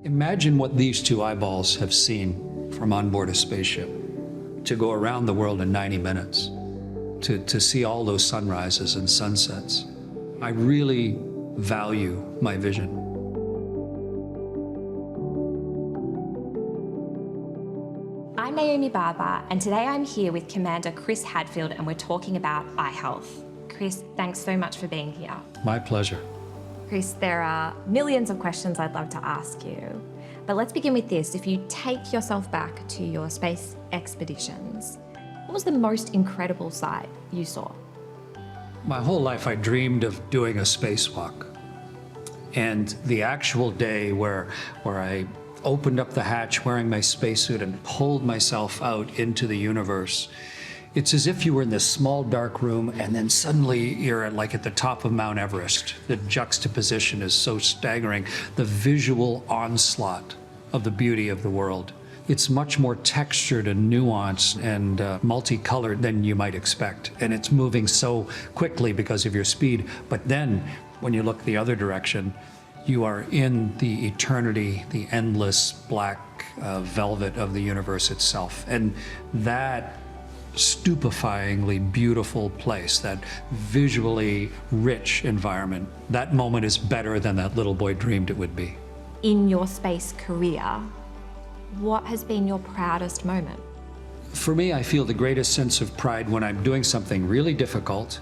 Imagine what these two eyeballs have seen from on board a spaceship. To go around the world in 90 minutes, to see all those sunrises and sunsets. I really value my vision. I'm Naomi Barber, and today I'm here with Commander Chris Hadfield, and we're talking about eye health. Chris, thanks so much for being here. My pleasure. Chris, there are millions of questions I'd love to ask you, but let's begin with this. If you take yourself back to your space expeditions, what was the most incredible sight you saw? My whole life I dreamed of doing a spacewalk. And the actual day where I opened up the hatch wearing my spacesuit and pulled myself out into the universe, it's as if you were in this small dark room and then suddenly you're at the top of Mount Everest. The juxtaposition is so staggering. The visual onslaught of the beauty of the world. It's much more textured and nuanced and multicolored than you might expect. And it's moving so quickly because of your speed. But then when you look the other direction, you are in the eternity, the endless black velvet of the universe itself. And that stupefyingly beautiful place, that visually rich environment, that moment is better than that little boy dreamed it would be. In your space career, what has been your proudest moment? For me, I feel the greatest sense of pride when I'm doing something really difficult.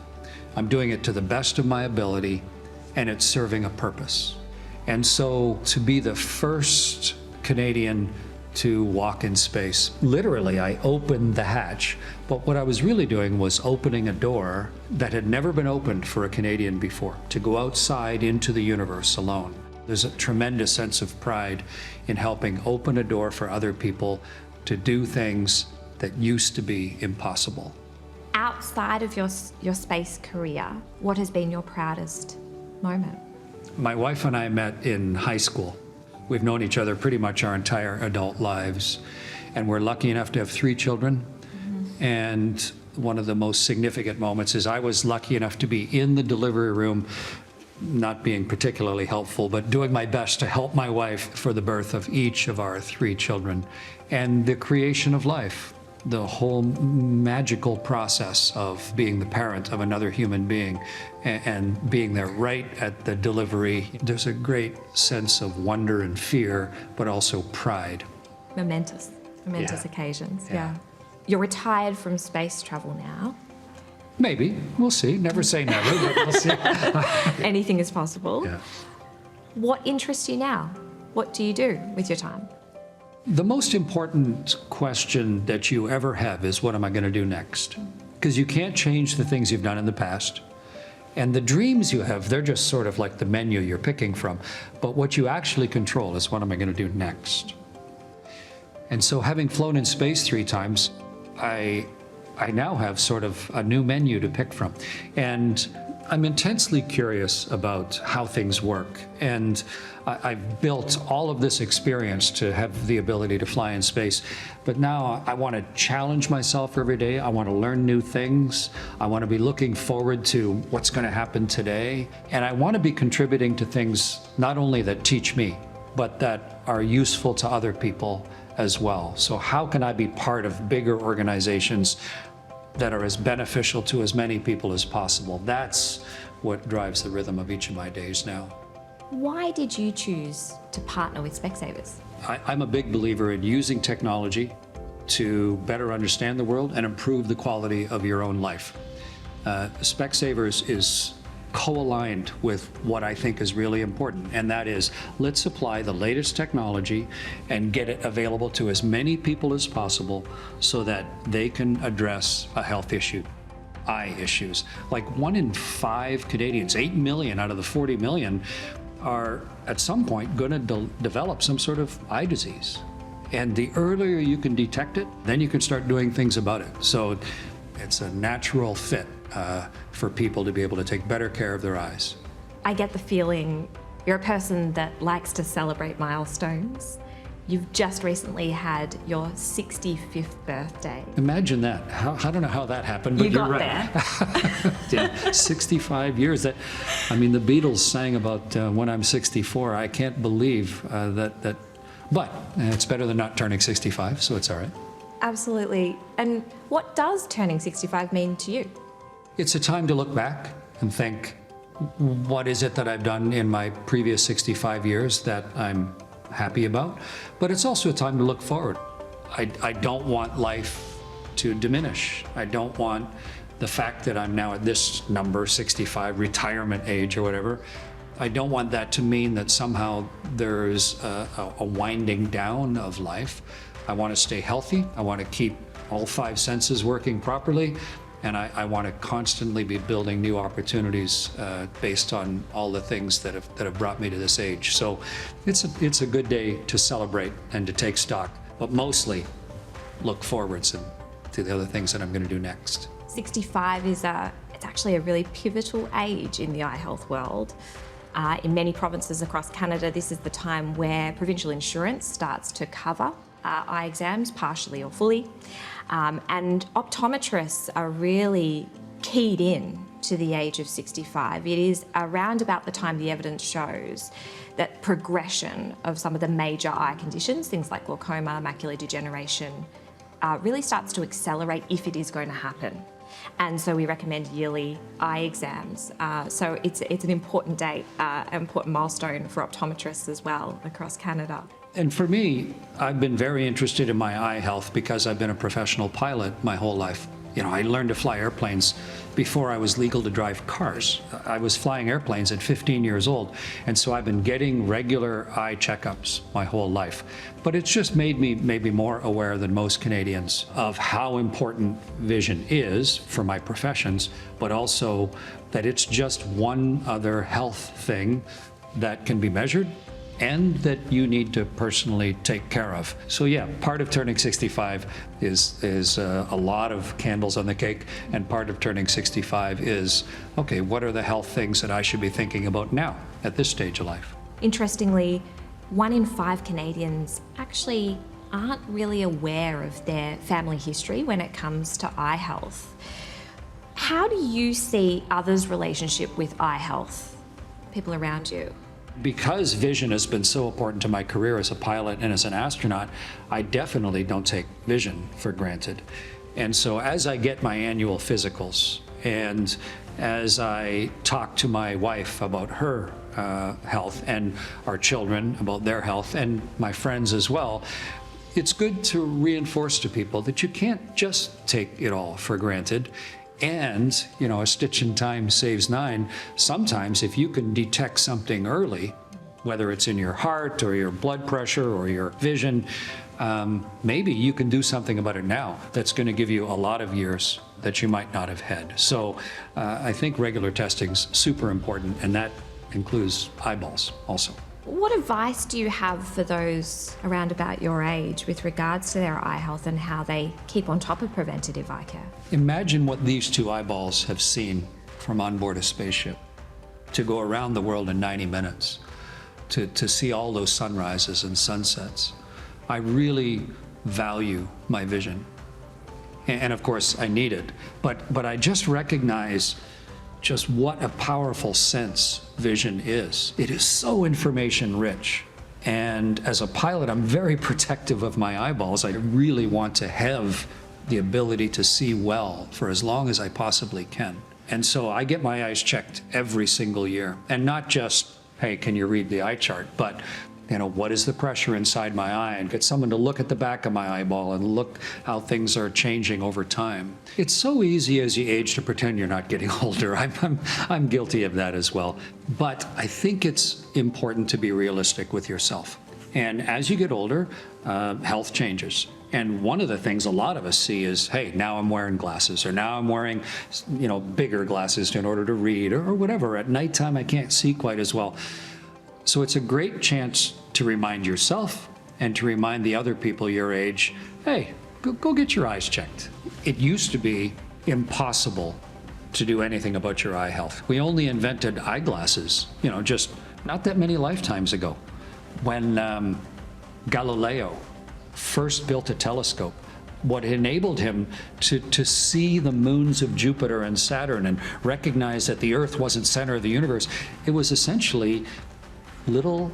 I'm doing it to the best of my ability, and it's serving a purpose. And so to be the first Canadian to walk in space, literally I opened the hatch, but what I was really doing was opening a door that had never been opened for a Canadian before, to go outside into the universe alone. There's a tremendous sense of pride in helping open a door for other people to do things that used to be impossible. Outside of your space career, what has been your proudest moment? My wife and I met in high school. We've known each other pretty much our entire adult lives, and we're lucky enough to have 3 children. And one of the most significant moments is I was lucky enough to be in the delivery room, not being particularly helpful, but doing my best to help my wife for the birth of each of our 3 children and the creation of life. The whole magical process of being the parent of another human being and being there right at the delivery. There's a great sense of wonder and fear, but also pride. Momentous occasions, yeah. You're retired from space travel now. Maybe, we'll see. Never say never, but we'll see. Anything is possible. Yeah. What interests you now? What do you do with your time? The most important question that you ever have is, what am I going to do next? Because you can't change the things you've done in the past. And the dreams you have, they're just sort of like the menu you're picking from. But what you actually control is, what am I going to do next? And so having flown in space 3 times, I now have sort of a new menu to pick from. And I'm intensely curious about how things work. And I've built all of this experience to have the ability to fly in space. But now I want to challenge myself every day. I want to learn new things. I want to be looking forward to what's going to happen today. And I want to be contributing to things not only that teach me, but that are useful to other people as well. So how can I be part of bigger organizations that are as beneficial to as many people as possible? That's what drives the rhythm of each of my days now. Why did you choose to partner with Specsavers? I'm a big believer in using technology to better understand the world and improve the quality of your own life. Specsavers is co-aligned with what I think is really important, and that is, let's apply the latest technology and get it available to as many people as possible so that they can address a health issue. Eye issues. Like 1 in 5 Canadians, 8 million out of the 40 million, are at some point going to develop some sort of eye disease. And the earlier you can detect it, then you can start doing things about it. So it's a natural fit for people to be able to take better care of their eyes. I get the feeling you're a person that likes to celebrate milestones. You've just recently had your 65th birthday. Imagine that. I don't know how that happened, but You you're got right. Yeah, 65 years. The Beatles sang about when I'm 64. I can't believe that. But it's better than not turning 65, so it's all right. Absolutely. And what does turning 65 mean to you? It's a time to look back and think, what is it that I've done in my previous 65 years that I'm happy about? But it's also a time to look forward. I don't want life to diminish. I don't want the fact that I'm now at this number, 65, retirement age or whatever. I don't want that to mean that somehow there's a winding down of life. I want to stay healthy. I want to keep all 5 senses working properly. And I want to constantly be building new opportunities based on all the things that have brought me to this age. So it's a good day to celebrate and to take stock, but mostly look forwards and to the other things that I'm going to do next. 65 is it's actually a really pivotal age in the eye health world. In many provinces across Canada, this is the time where provincial insurance starts to cover eye exams, partially or fully. And optometrists are really keyed in to the age of 65. It is around about the time the evidence shows that progression of some of the major eye conditions, things like glaucoma, macular degeneration, really starts to accelerate if it is going to happen. And so we recommend yearly eye exams. So it's an important date, an important milestone for optometrists as well across Canada. And for me, I've been very interested in my eye health because I've been a professional pilot my whole life. You know, I learned to fly airplanes before I was legal to drive cars. I was flying airplanes at 15 years old, and so I've been getting regular eye checkups my whole life. But it's just made me maybe more aware than most Canadians of how important vision is for my professions, but also that it's just one other health thing that can be measured and that you need to personally take care of. So yeah, part of turning 65 is a lot of candles on the cake, and part of turning 65 is, okay, what are the health things that I should be thinking about now at this stage of life? Interestingly, 1 in 5 Canadians actually aren't really aware of their family history when it comes to eye health. How do you see others' relationship with eye health, people around you? Because vision has been so important to my career as a pilot and as an astronaut, I definitely don't take vision for granted. And so as I get my annual physicals and as I talk to my wife about her health and our children about their health and my friends as well, it's good to reinforce to people that you can't just take it all for granted. And, you know, a stitch in time saves 9. Sometimes if you can detect something early, whether it's in your heart or your blood pressure or your vision, maybe you can do something about it now that's going to give you a lot of years that you might not have had. So I think regular testing's super important, and that includes eyeballs also. What advice do you have for those around about your age with regards to their eye health and how they keep on top of preventative eye care? Imagine what these 2 eyeballs have seen from on board a spaceship, to go around the world in 90 minutes, to see all those sunrises and sunsets. I really value my vision. And of course I need it, but I just recognize just what a powerful sense vision is. It is so information rich. And as a pilot, I'm very protective of my eyeballs. I really want to have the ability to see well for as long as I possibly can. And so I get my eyes checked every single year. And not just, hey, can you read the eye chart? But, you know, what is the pressure inside my eye? And get someone to look at the back of my eyeball and look how things are changing over time. It's so easy as you age to pretend you're not getting older. I'm guilty of that as well. But I think it's important to be realistic with yourself. And as you get older, health changes. And one of the things a lot of us see is, hey, now I'm wearing glasses, or now I'm wearing, you know, bigger glasses in order to read, or whatever. At nighttime, I can't see quite as well. So it's a great chance to remind yourself and to remind the other people your age, hey, go get your eyes checked. It used to be impossible to do anything about your eye health. We only invented eyeglasses, you know, just not that many lifetimes ago, when Galileo first built a telescope. What enabled him to see the moons of Jupiter and Saturn and recognize that the Earth wasn't center of the universe, it was essentially little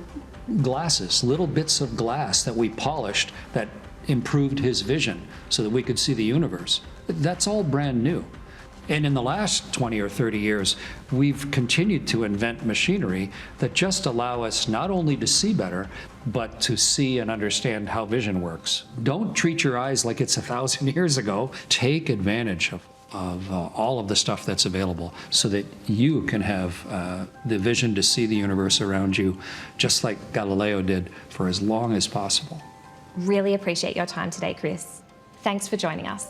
glasses, little bits of glass that we polished that improved his vision so that we could see the universe. That's all brand new. And in the last 20 or 30 years, we've continued to invent machinery that just allow us not only to see better, but to see and understand how vision works. Don't treat your eyes like it's 1,000 years ago. Take advantage of all of the stuff that's available so that you can have the vision to see the universe around you, just like Galileo did, for as long as possible. Really appreciate your time today, Chris. Thanks for joining us.